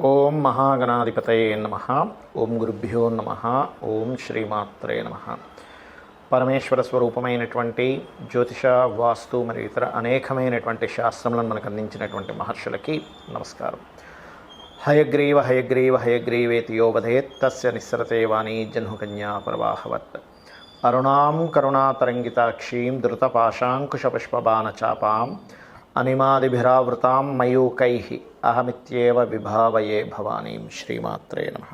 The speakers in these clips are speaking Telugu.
ఓం మహాగణాధిపతయే నమః. ఓం గురుభ్యో నమః. ఓం శ్రీమాత్రే నమః. పరమేశ్వర స్వరూపమైనటువంటి జ్యోతిష, వాస్తు మరియు ఇతర అనేకమైనటువంటి శాస్త్రములను మనకు అందించినటువంటి మహర్షులకి నమస్కారం. హయగ్రీవ హయగ్రీవ హయగ్రీవేతి యో వదేత్ తస్య నిస్సరతే వాణీ జహ్నుకన్యా ప్రవాహవత్. అరుణాం కరుణాతరంగితాక్షీం ధృతపాశాంకుశపుష్పబాణచాపాం అనిమాదిభిరావృతాం మయూకైః అహమిత్యేవ విభావయే భవానీం. శ్రీమాత్రే నమః.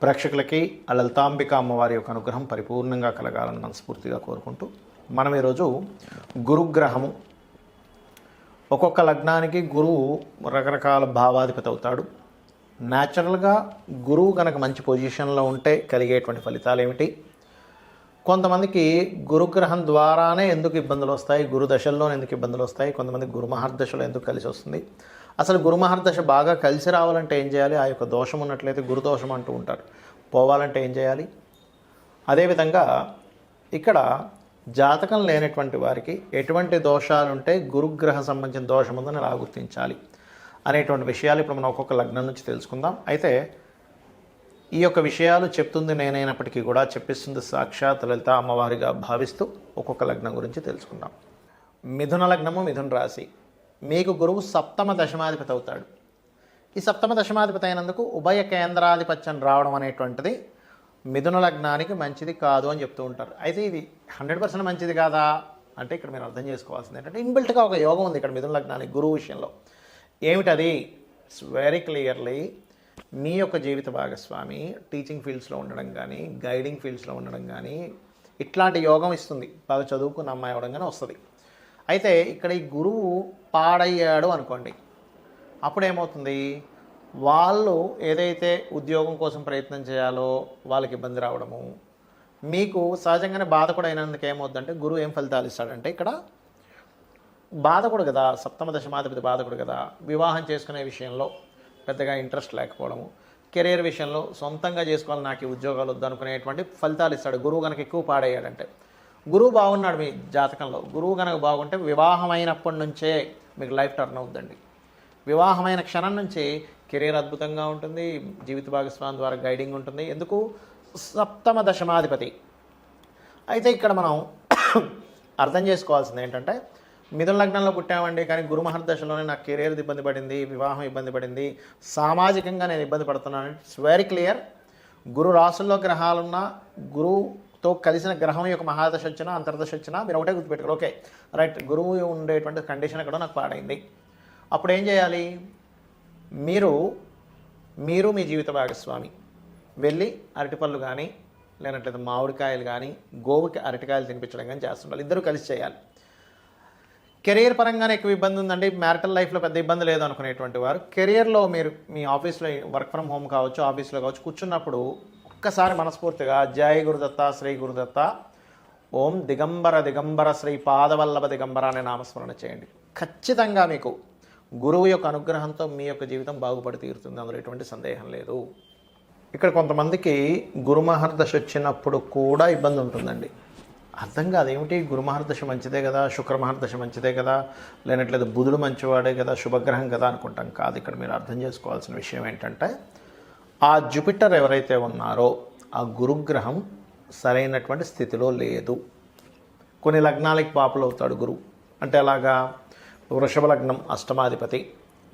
ప్రేక్షకులకి ఆ లలితాంబిక అమ్మవారి యొక్క అనుగ్రహం పరిపూర్ణంగా కలగాలని మనస్ఫూర్తిగా కోరుకుంటూ మనం ఈరోజు గురుగ్రహము, ఒక్కొక్క లగ్నానికి గురువు రకరకాల భావాధిపతి అవుతాడు. న్యాచురల్గా గురువు కనుక మంచి పొజిషన్లో ఉంటే కలిగేటువంటి ఫలితాలు ఏమిటి, కొంతమందికి గురుగ్రహం ద్వారానే ఎందుకు ఇబ్బందులు వస్తాయి, గురు దశల్లోనే ఎందుకు ఇబ్బందులు వస్తాయి, కొంతమంది గురు మహర్దశలో ఎందుకు కలిసి వస్తుంది, అసలు గురు మహర్దశ బాగా కలిసి రావాలంటే ఏం చేయాలి, ఆ యొక్క దోషం ఉన్నట్లయితే గురుదోషం అంటూ ఉంటారు, పోవాలంటే ఏం చేయాలి, అదేవిధంగా ఇక్కడ జాతకం లేనటువంటి వారికి ఎటువంటి దోషాలుంటే గురుగ్రహ సంబంధించిన దోషం ఉందని ఎలా గుర్తించాలి అనేటువంటి విషయాలు ఇప్పుడు మనం ఒక్కొక్క లగ్నం నుంచి తెలుసుకుందాం. అయితే ఈ యొక్క విషయాలు చెప్తుంది నేనైనప్పటికీ కూడా చెప్పిస్తుంది సాక్షాత్ లలిత అమ్మవారిగా భావిస్తూ ఒక్కొక్క లగ్నం గురించి తెలుసుకుందాం. మిథున లగ్నము, మిథున రాశి. మీకు గురువు సప్తమ దశమాధిపతి అవుతాడు. ఈ సప్తమ దశమాధిపతి అయినందుకు ఉభయ కేంద్రాధిపత్యం రావడం అనేటువంటిది మిథున లగ్నానికి మంచిది కాదు అని చెప్తూ ఉంటారు. అయితే ఇది 100% మంచిది కాదా అంటే ఇక్కడ మీరు అర్థం చేసుకోవాల్సింది ఏంటంటే ఇన్బిల్ట్గా ఒక యోగం ఉంది ఇక్కడ మిథున లగ్నానికి గురువు విషయంలో. ఏమిటది? ఇట్స్ వెరీ క్లియర్లీ మీ యొక్క జీవిత భాగస్వామి టీచింగ్ ఫీల్డ్స్లో ఉండడం కానీ, గైడింగ్ ఫీల్డ్స్లో ఉండడం కానీ ఇట్లాంటి యోగం ఇస్తుంది. బాగా చదువుకున్న అమ్మాయి అవ్వడం కానీ వస్తుంది. అయితే ఇక్కడ ఈ గురువు పాడయ్యాడు అనుకోండి, అప్పుడేమవుతుంది, వాళ్ళు ఏదైతే ఉద్యోగం కోసం ప్రయత్నం చేయాలో వాళ్ళకి ఇబ్బంది రావడము, మీకు సహజంగానే బాధకుడు అయినందుకు ఏమవుతుందంటే గురువు ఏం ఫలితాలు ఇస్తాడంటే ఇక్కడ బాధకుడు కదా, సప్తమ దశమాధిపతి బాధకుడు కదా, వివాహం చేసుకునే విషయంలో పెద్దగా ఇంట్రెస్ట్ లేకపోవడము, కెరీర్ విషయంలో సొంతంగా చేసుకోవాలి, నాకు ఈ ఉద్యోగాలు వద్దు అనుకునేటువంటి ఫలితాలు ఇస్తాడు. గురువు కనుక ఎక్కువ పాడయ్యాడంటే. గురువు బాగున్నాడు మీ జాతకంలో, గురువు కనుక బాగుంటే వివాహమైనప్పటి నుంచే మీకు లైఫ్ టర్న్ అవుతుందండి. వివాహమైన క్షణం నుంచి కెరీర్ అద్భుతంగా ఉంటుంది, జీవిత భాగస్వామి ద్వారా గైడింగ్ ఉంటుంది. ఎందుకు? సప్తమ దశమాధిపతి. అయితే ఇక్కడ మనం అర్థం చేసుకోవాల్సింది ఏంటంటే మిథున లగ్నంలో పుట్టామండి, కానీ గురు మహర్దశలోనే నాకు కెరీర్ ఇబ్బంది పడింది, వివాహం ఇబ్బంది పడింది, సామాజికంగా నేను ఇబ్బంది పడుతున్నాను. It's very clear. గురు రాసుల్లో గ్రహాలున్నా, గురువుతో కలిసిన గ్రహం యొక్క మహాదశ వచ్చినా అంతర్దశ వచ్చినా మీరు ఒకటే గుర్తుపెట్టుకోరు. ఓకే రైట్, గురువు ఉండేటువంటి కండిషన్ కూడా నాకు పాడైంది. అప్పుడు ఏం చేయాలి? మీరు మీ జీవిత భాగస్వామి వెళ్ళి అరటిపళ్ళు కానీ లేనట్లయితే మామిడికాయలు కానీ గోవుకి అరటికాయలు తినిపించడం కానీ చేస్తుండాలి. ఇద్దరు కలిసి చేయాలి. కెరీర్ పరంగానే ఎక్కువ ఇబ్బంది ఉందండి, మ్యారిటల్ లైఫ్లో పెద్ద ఇబ్బంది లేదు అనుకునేటువంటి వారు కెరియర్లో మీరు మీ ఆఫీస్లో వర్క్ ఫ్రమ్ హోమ్ కావచ్చు, ఆఫీస్లో కావచ్చు, కూర్చున్నప్పుడు ఒక్కసారి మనస్ఫూర్తిగా జై గురుదత్త శ్రీ గురుదత్త ఓం దిగంబర దిగంబర శ్రీ పాదవల్లభ దిగంబర అనే నామస్మరణ చేయండి. ఖచ్చితంగా మీకు గురువు యొక్క అనుగ్రహంతో మీ యొక్క జీవితం బాగుపడి తీరుతుంది, అందులో ఎటువంటి సందేహం లేదు. ఇక్కడ కొంతమందికి గురు మహర్దశ వచ్చినప్పుడు కూడా ఇబ్బంది ఉంటుందండి. అర్థం కాదు, ఏమిటి గురు మహర్దశ మంచిదే కదా, శుక్ర మహర్దశ మంచిదే కదా, లేనట్లేదు బుధుడు మంచివాడే కదా, శుభగ్రహం కదా అనుకుంటాం. కాదు, ఇక్కడ మీరు అర్థం చేసుకోవాల్సిన విషయం ఏంటంటే ఆ జూపిటర్ ఎవరైతే ఉన్నారో ఆ గురుగ్రహం సరైనటువంటి స్థితిలో లేదు. కొన్ని లగ్నాలకి పాపులు అవుతాడు గురువు. అంటే అలాగా వృషభ లగ్నం అష్టమాధిపతి,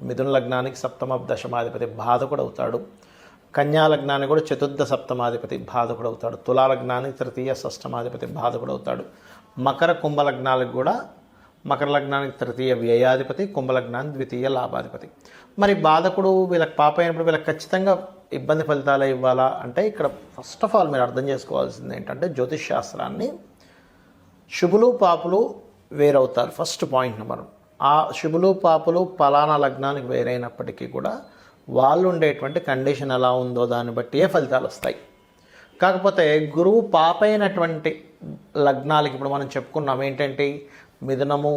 మిథున లగ్నానికి సప్తమ దశమాధిపతి బాధకుడు అవుతాడు, కన్యా లగ్నానికి కూడా చతుర్థ సప్తమాధిపతి బాధకుడు అవుతాడు, తులా లగ్నానికి తృతీయ షష్టమాధిపతి బాధకుడు అవుతాడు, మకర కుంభ లగ్నాలకు కూడా మకర లగ్నానికి తృతీయ వ్యయాధిపతి, కుంభలగ్నానికి ద్వితీయ లాభాధిపతి. మరి బాధకుడు వీళ్ళకి పాప అయినప్పుడు వీళ్ళకి ఖచ్చితంగా ఇబ్బంది ఫలితాలు ఇవ్వాలా అంటే ఇక్కడ ఫస్ట్ ఆఫ్ ఆల్ మీరు అర్థం చేసుకోవాల్సింది ఏంటంటే జ్యోతిష్ శాస్త్రాన్ని శుభులు పాపులు వేరవుతారు. First point number. ఆ శుభులు పాపులు పలానా లగ్నానికి వేరైనప్పటికీ కూడా వాళ్ళు ఉండేటువంటి కండిషన్ ఎలా ఉందో దాన్ని బట్టియే ఫలితాలు వస్తాయి. కాకపోతే గురువు పాపైనటువంటి లగ్నాలకి ఇప్పుడు మనం చెప్పుకున్నాం ఏంటంటే మిథునము,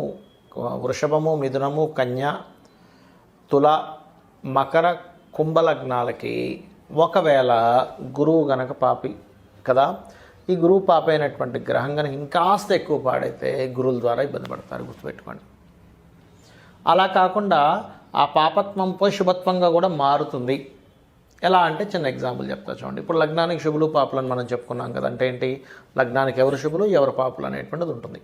వృషభము, మిథునము, కన్య, తుల, మకర, కుంభ లగ్నాలకి ఒకవేళ గురువు గనక పాపి కదా, ఈ గురువు పాపైనటువంటి గ్రహం కనుక ఇంకాస్త ఎక్కువ పాడైతే గురువుల ద్వారా ఇబ్బంది పడతారు, గుర్తుపెట్టుకోండి. అలా కాకుండా ఆ పాపత్వం పోయి శుభత్వంగా కూడా మారుతుంది. ఎలా అంటే చిన్న ఎగ్జాంపుల్ చెప్తా చూడండి. ఇప్పుడు లగ్నానికి శుభులు పాపులు అని మనం చెప్పుకున్నాం కదా. అంటే ఏంటి, లగ్నానికి ఎవరు శుభులు ఎవరు పాపులు అనేటువంటిది ఉంటుంది.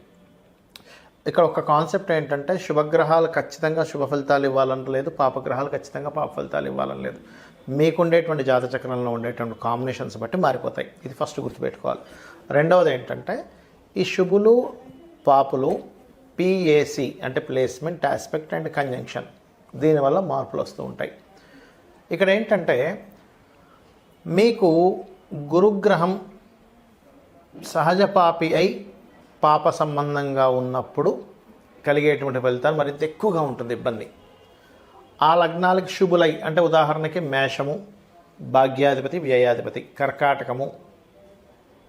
ఇక్కడ ఒక కాన్సెప్ట్ ఏంటంటే శుభగ్రహాలు ఖచ్చితంగా శుభ ఫలితాలు ఇవ్వాలని లేదు, పాపగ్రహాలు ఖచ్చితంగా పాప ఫలితాలు ఇవ్వాలని లేదు. మీకు ఉండేటువంటి జాతచక్రంలో ఉండేటువంటి కాంబినేషన్స్ బట్టి మారిపోతాయి. ఇది ఫస్ట్ గుర్తుపెట్టుకోవాలి. రెండవది ఏంటంటే ఈ శుభులు పాపులు పిఏసి అంటే ప్లేస్మెంట్, ఆస్పెక్ట్ అండ్ కంజంక్షన్, దీనివల్ల మార్పులు వస్తూ ఉంటాయి. ఇక్కడ ఏంటంటే మీకు గురుగ్రహం సహజ పాపి అయి పాప సంబంధంగా ఉన్నప్పుడు కలిగేటువంటి ఫలితాలు మరింత ఎక్కువగా ఉంటుంది ఇబ్బంది. ఆ లగ్నాలకి శుభులై అంటే ఉదాహరణకి మేషము భాగ్యాధిపతి వ్యయాధిపతి, కర్కాటకము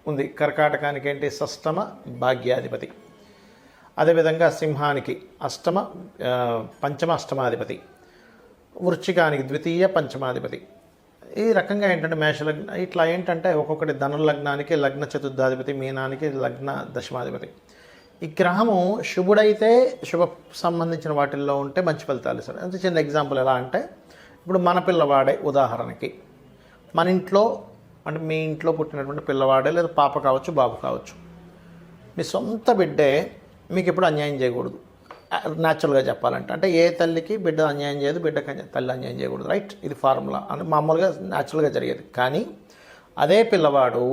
ఉంది, కర్కాటకానికి ఏంటి షష్టమ భాగ్యాధిపతి, అదేవిధంగా సింహానికి పంచమ అష్టమాధిపతి, వృశ్చికానికి ద్వితీయ పంచమాధిపతి. ఈ రకంగా ఏంటంటే మేషలగ్న ఇట్లా ఏంటంటే ఒక్కొక్కటి ధనుర్లగ్నానికి లగ్న చతుర్థాధిపతి, మీనానికి లగ్న దశమాధిపతి. ఈ గ్రహము శుభుడైతే శుభ సంబంధించిన వాటిల్లో ఉంటే మంచి ఫలితాలు ఇస్తారు. అంటే చిన్న ఎగ్జాంపుల్ ఎలా అంటే ఇప్పుడు మన పిల్లవాడే ఉదాహరణకి మన ఇంట్లో అంటే మీ ఇంట్లో పుట్టినటువంటి పిల్లవాడే లేదా పాప కావచ్చు బాబు కావచ్చు, మీ సొంత బిడ్డే మీకు ఎప్పుడు అన్యాయం చేయకూడదు. న్యాచురల్గా చెప్పాలంటే అంటే ఏ తల్లికి బిడ్డ అన్యాయం చేయదు, బిడ్డకి తల్లి అన్యాయం చేయకూడదు, రైట్? ఇది ఫార్ములా అంటే మామూలుగా న్యాచురల్గా జరిగేది. కానీ అదే పిల్లవాడు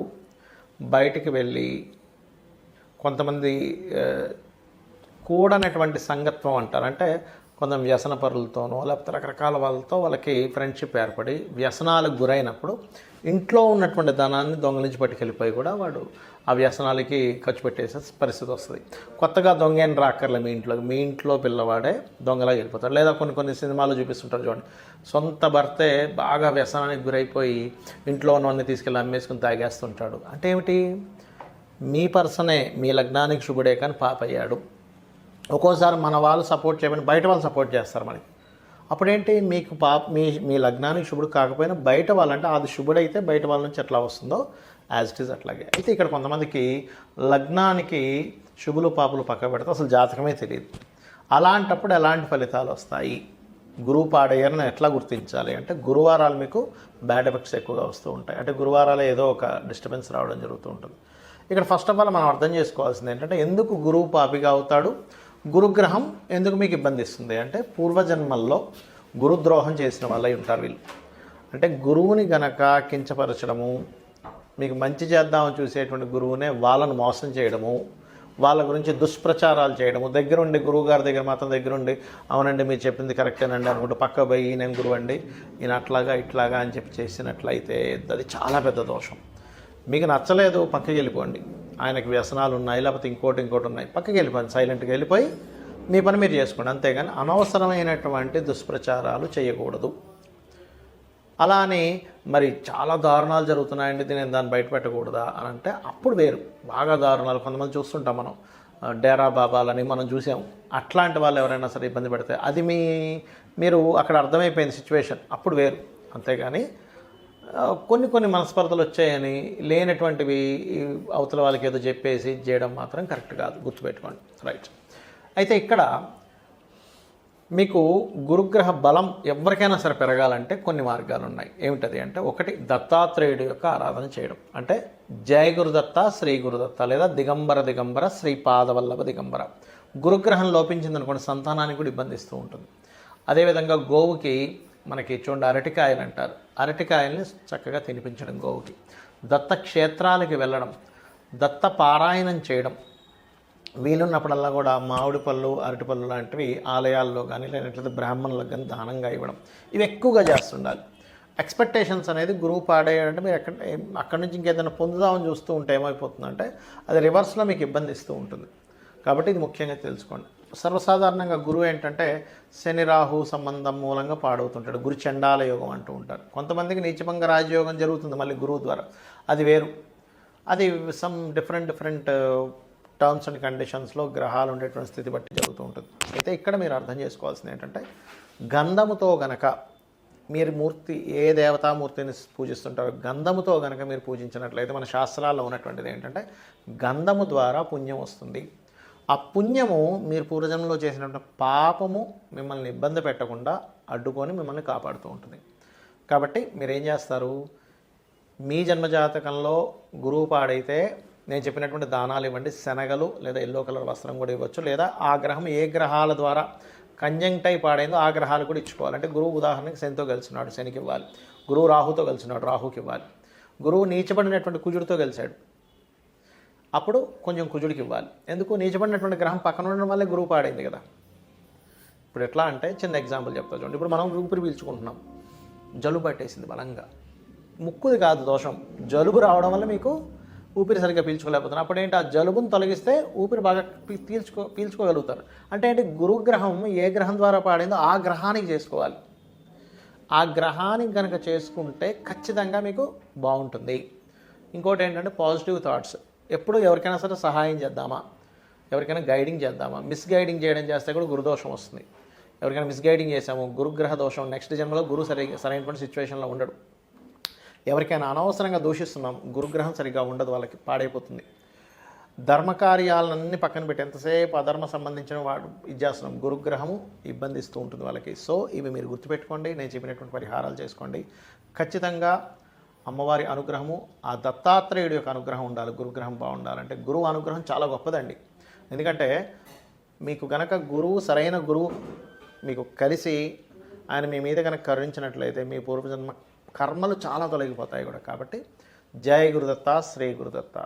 బయటికి వెళ్ళి కొంతమంది కూడనటువంటి సంగత్వం అంటారు, అంటే కొంత వ్యసన పరులతోనో లేకపోతే రకరకాల వాళ్ళతో వాళ్ళకి ఫ్రెండ్షిప్ ఏర్పడి వ్యసనాలకు గురైనప్పుడు ఇంట్లో ఉన్నటువంటి ధనాన్ని దొంగలించి పట్టుకెళ్ళిపోయి కూడా వాడు ఆ వ్యసనాలకి ఖర్చు పెట్టేసే పరిస్థితి వస్తుంది. కొత్తగా దొంగ అని రాక్కర్లే మీ ఇంట్లో పిల్లవాడే దొంగలా వెళ్ళిపోతాడు. లేదా కొన్ని సినిమాలు చూపిస్తుంటారు చూడండి, సొంత భర్తే బాగా వ్యసనానికి గురైపోయి ఇంట్లో ఉన్నవన్నీ తీసుకెళ్ళి అమ్మేసుకుని తాగేస్తుంటాడు. అంటే ఏమిటి, మీ పర్సనే మీ లగ్నానికి శుభుడే కానీ పాప అయ్యాడు. ఒక్కోసారి మన వాళ్ళు సపోర్ట్ చేయమని బయట వాళ్ళు సపోర్ట్ చేస్తారు మనకి. అప్పుడేంటి, మీకు మీ లగ్నానికి శుభుడు కాకపోయినా బయట వాళ్ళంటే అది శుభుడైతే బయట వాళ్ళ నుంచి ఎట్లా వస్తుందో యాజ్ ఇట్ ఈజ్ అట్లాగే. అయితే ఇక్కడ కొంతమందికి లగ్నానికి శుభులు పాపులు పక్క పెడితే అసలు జాతకమే తెలియదు. అలాంటప్పుడు ఎలాంటి ఫలితాలు వస్తాయి, గురువు పాడయ్యారని ఎట్లా గుర్తించాలి అంటే గురువారాలు మీకు బ్యాడ్ ఎఫెక్ట్స్ ఎక్కువగా వస్తూ ఉంటాయి. అంటే గురువారాలు ఏదో ఒక డిస్టర్బెన్స్ రావడం జరుగుతూ ఉంటుంది. ఇక్కడ ఫస్ట్ ఆఫ్ ఆల్ మనం అర్థం చేసుకోవాల్సింది ఏంటంటే ఎందుకు గురువు పాపిగా అవుతాడు, గురుగ్రహం ఎందుకు మీకు ఇబ్బంది ఇస్తుంది అంటే పూర్వజన్మల్లో గురుద్రోహం చేసిన వాళ్ళై ఉంటారు వీళ్ళు. అంటే గురువుని గనక కించపరచడము, మీకు మంచి చేద్దామని చూసేటువంటి గురువునే వాళ్ళను మోసం చేయడము, వాళ్ళ గురించి దుష్ప్రచారాలు చేయడము, దగ్గరుండి గురువుగారి దగ్గర మాత్రం దగ్గరుండి అవునండి మీరు చెప్పింది కరెక్టేనండి అనుకుంటూ పక్క పోయి నేను గురువు అండి ఈయన అట్లాగా ఇట్లాగా అని చెప్పి చేసినట్లయితే అది చాలా పెద్ద దోషం. మీకు నచ్చలేదు పక్కకి వెళ్ళిపోండి, ఆయనకు వ్యసనాలు ఉన్నాయి లేకపోతే ఇంకోటి ఉన్నాయి, పక్కకి వెళ్ళిపోండి, సైలెంట్గా వెళ్ళిపోయి మీ పని మీరు చేసుకోండి. అంతేగాని అనవసరమైనటువంటి దుష్ప్రచారాలు చేయకూడదు. అలా అని మరి చాలా దారుణాలు జరుగుతున్నాయండి నేను దాన్ని బయట పెట్టకూడదా అని అంటే అప్పుడు వేరు. బాగా దారుణాలు కొంతమంది చూస్తుంటాం మనం, డేరా బాబాలని మనం చూసాం. అట్లాంటి వాళ్ళు ఎవరైనా సరే ఇబ్బంది పెడితే అది మీరు అక్కడ అర్థమైపోయింది సిచ్యువేషన్, అప్పుడు వేరు. అంతేగాని కొన్ని మనస్పర్ధలు వచ్చాయని లేనటువంటివి అవతల వాళ్ళకి ఏదో చెప్పేసి చేయడం మాత్రం కరెక్ట్ కాదు, గుర్తుపెట్టుకోండి, రైట్? అయితే ఇక్కడ మీకు గురుగ్రహ బలం ఎవరికైనా సరే పెరగాలంటే కొన్ని మార్గాలు ఉన్నాయి. ఏమిటది అంటే ఒకటి దత్తాత్రేయుడు యొక్క ఆరాధన చేయడం. అంటే జయ గురుదత్త శ్రీ గురుదత్త లేదా దిగంబర శ్రీపాదవల్లభ దిగంబర. గురుగ్రహం లోపించిందనుకోండి సంతానానికి కూడా ఇబ్బంది ఇస్తూ ఉంటుంది. అదేవిధంగా గోవుకి మనకి చూడండి అరటికాయలు అంటారు, అరటికాయల్ని చక్కగా తినిపించడం గోవుకి. దత్త క్షేత్రాలకి వెళ్ళడం, దత్త పారాయణం చేయడం, వీలున్నప్పుడల్లా కూడా మామిడి పళ్ళు అరటిపళ్ళు లాంటివి ఆలయాల్లో కానీ లేనట్లయితే బ్రాహ్మణులకు కానీ దానంగా ఇవ్వడం, ఇవి ఎక్కువగా చేస్తుండాలి. ఎక్స్పెక్టేషన్స్ అనేది గురువు పాడేయాలంటే మీరు అక్కడి నుంచి ఇంకేదైనా పొందుదామని చూస్తూ ఉంటే ఏమైపోతుందంటే అది రివర్స్లో మీకు ఇబ్బంది ఇస్తూ ఉంటుంది. కాబట్టి ఇది ముఖ్యంగా తెలుసుకోండి. సర్వసాధారణంగా గురువు ఏంటంటే శని రాహు సంబంధం మూలంగా పాడవుతుంటాడు, గురు చండాల యోగం అంటూ ఉంటారు. కొంతమందికి నీచభంగ రాజయోగం జరుగుతుంది మళ్ళీ గురువు ద్వారా, అది వేరు. అది సమ్ డిఫరెంట్ టర్మ్స్ అండ్ కండిషన్స్లో గ్రహాలు ఉండేటువంటి స్థితి బట్టి జరుగుతూ ఉంటుంది. అయితే ఇక్కడ మీరు అర్థం చేసుకోవాల్సింది ఏంటంటే గంధముతో గనక మీరు ఏ దేవతామూర్తిని పూజిస్తుంటారో గంధముతో గనక మీరు పూజించినట్లయితే మన శాస్త్రాల్లో ఉన్నటువంటిది ఏంటంటే గంధము ద్వారా పుణ్యం వస్తుంది. ఆ పుణ్యము మీరు పూర్వజన్మలో చేసినటువంటి పాపము మిమ్మల్ని ఇబ్బంది పెట్టకుండా అడ్డుకొని మిమ్మల్ని కాపాడుతూ ఉంటుంది. కాబట్టి మీరు ఏం చేస్తారు, మీ జన్మజాతకంలో గురువు పాడైతే నేను చెప్పినటువంటి దానాలు ఇవ్వండి. శనగలు లేదా ఎల్లో కలర్ వస్త్రం కూడా ఇవ్వచ్చు. లేదా ఆ గ్రహం ఏ గ్రహాల ద్వారా కంజంక్టై పాడైందో ఆ గ్రహాలు కూడా ఇచ్చుకోవాలి. అంటే గురువు ఉదాహరణకి శనితో కలిసినాడు, శనికి ఇవ్వాలి. గురువు రాహుతో కలిసినాడు, రాహుకి ఇవ్వాలి. గురువు నీచబడినటువంటి కుజుడితో కలిశాడు, అప్పుడు కొంచెం కుజుడికి ఇవ్వాలి. ఎందుకు, నీచబడినటువంటి గ్రహం పక్కన ఉండడం వల్లే గురువు పాడైంది కదా. ఇప్పుడు ఎట్లా అంటే చిన్న ఎగ్జాంపుల్ చెప్తా చూడండి. ఇప్పుడు మనం ఊపిరి పీల్చుకుంటున్నాం, జలుబు పట్టేసింది బలంగా. ముక్కుది కాదు దోషం, జలుబు రావడం వల్ల మీకు ఊపిరి సరిగ్గా పీల్చుకోలేకపోతున్నారు. అప్పుడు ఏంటి, ఆ జలుబును తొలగిస్తే ఊపిరి బాగా పీల్చుకోగలుగుతారు. అంటే ఏంటి, గురుగ్రహం ఏ గ్రహం ద్వారా పాడిందో ఆ గ్రహానికి చేసుకోవాలి. ఆ గ్రహానికి కనుక చేసుకుంటే ఖచ్చితంగా మీకు బాగుంటుంది. ఇంకోటి ఏంటంటే పాజిటివ్ థాట్స్. ఎప్పుడు ఎవరికైనా సరే సహాయం చేద్దామా, ఎవరికైనా గైడింగ్ చేద్దామా. మిస్గైడింగ్ చేయడం చేస్తే కూడా గురుదోషం వస్తుంది. ఎవరికైనా మిస్గైడింగ్ చేసాము, గురుగ్రహ దోషం, నెక్స్ట్ జన్మలో గురువు సరైనటువంటి సిచ్యువేషన్లో ఉండడు. ఎవరికైనా అనవసరంగా దూషిస్తున్నాం, గురుగ్రహం సరిగ్గా ఉండదు, వాళ్ళకి పాడైపోతుంది. ధర్మకార్యాలన్నీ పక్కన పెట్టి ఎంతసేపు అధర్మ సంబంధించిన వాడు ఇది చేస్తున్నాం, గురుగ్రహము ఇబ్బందిస్తూ ఉంటుంది వాళ్ళకి. సో ఇవి మీరు గుర్తుపెట్టుకోండి, నేను చెప్పినటువంటి పరిహారాలు చేసుకోండి. ఖచ్చితంగా అమ్మవారి అనుగ్రహము, ఆ దత్తాత్రేయుడి యొక్క అనుగ్రహం ఉండాలి. గురుగ్రహం బాగుండాలంటే గురువు అనుగ్రహం చాలా గొప్పదండి. ఎందుకంటే మీకు గనక గురువు, సరైన గురువు మీకు కలిసి ఆయన మీ మీద కనుక కరుణించినట్లయితే మీ పూర్వజన్మ కర్మలు చాలా తొలగిపోతాయి కూడా. కాబట్టి జై గురుదత్త, శ్రీ గురుదత్త.